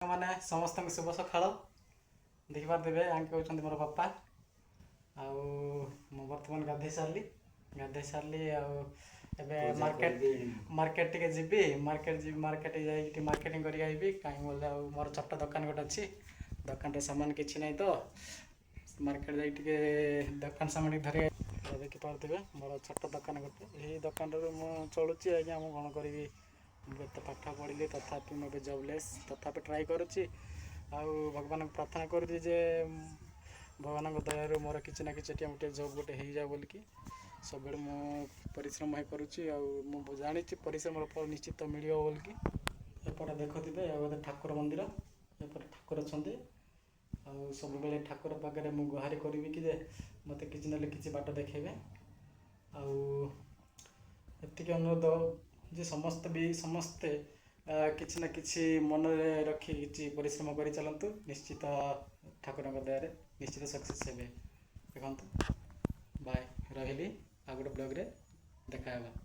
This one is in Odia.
ମାନେ ସମସ୍ତଙ୍କୁ ଶୁଭ ସକାଳ। ଦେଖିପାରୁଥିବେ ଆଙ୍କେ ହେଉଛନ୍ତି ମୋର ବାପା। ଆଉ ମୁଁ ବର୍ତ୍ତମାନ ଗାଧେଇ ସାରିଲି ଆଉ ଏବେ ମାର୍କେଟ ଟିକେ ଯିବି। ମାର୍କେଟ ଯାଇକି ମାର୍କେଟିଂ କରିକି ଆଇବି। କାହିଁକି ବୋଲେ ଆଉ ମୋର ଛୋଟ ଦୋକାନ ଗୋଟେ ଅଛି। ଦୋକାନରେ ସାମାନ କିଛି ନାହିଁ ତ ମାର୍କେଟ ଯାଇ ଟିକେ ଦୋକାନ ସାମାନ ଟିକେ ଧରି। ଦେଖିପାରୁଥିବେ ମୋର ଛୋଟ ଦୋକାନ ଗୋଟେ। ଏହି ଦୋକାନରୁ ମୁଁ ଚଳୁଛି ଆଜ୍ଞା। ମୁଁ କ'ଣ କରିବି, ମୁଁ ଏତେ ପାଠ ପଢ଼ିଲି ତଥାପି ମୁଁ ଏବେ ଜବ୍ଲେସ୍। ତଥାପି ଟ୍ରାଏ କରୁଛି ଆଉ ଭଗବାନଙ୍କୁ ପ୍ରାର୍ଥନା କରୁଛି ଯେ ଭଗବାନଙ୍କ ଦୟାରୁ ମୋର କିଛି ନା କିଛି ଗୋଟେ ଜବ୍ ଗୋଟେ ହେଇଯାଉ ବୋଲିକି। ସବୁବେଳେ ମୁଁ ପରିଶ୍ରମ କରୁଛି ଆଉ ମୁଁ ଜାଣିଛି ପରିଶ୍ରମର ଫଳ ନିଶ୍ଚିତ ମିଳିବ ବୋଲିକି। ଏପଟେ ଦେଖୁଥିବେ ଆଉ ଗୋଟେ ଠାକୁର ମନ୍ଦିର, ଏପଟେ ଠାକୁର ଅଛନ୍ତି। ଆଉ ସବୁବେଳେ ଠାକୁର ପାଖରେ ମୁଁ ଗୁହାରି କରିବି କି ଯେ ମୋତେ କିଛି ନହେଲେ କିଛି ବାଟ ଦେଖେଇବେ। ଆଉ ଏତିକି ଅନୁରୋଧ ଯେ ସମସ୍ତେ କିଛି ନା କିଛି ମନରେ ରଖି କିଛି ପରିଶ୍ରମ କରି ଚାଲନ୍ତୁ। ନିଶ୍ଚିତ ଠାକୁରଙ୍କ ଦୟାରେ ନିଶ୍ଚିତ ସକ୍ସେସ୍ ହେବେ। ଦେଖନ୍ତୁ, ବାଏ, ରହିଲି। ଆଉ ଗୋଟେ ବ୍ଲଗ୍ରେ ଦେଖା ହେବା।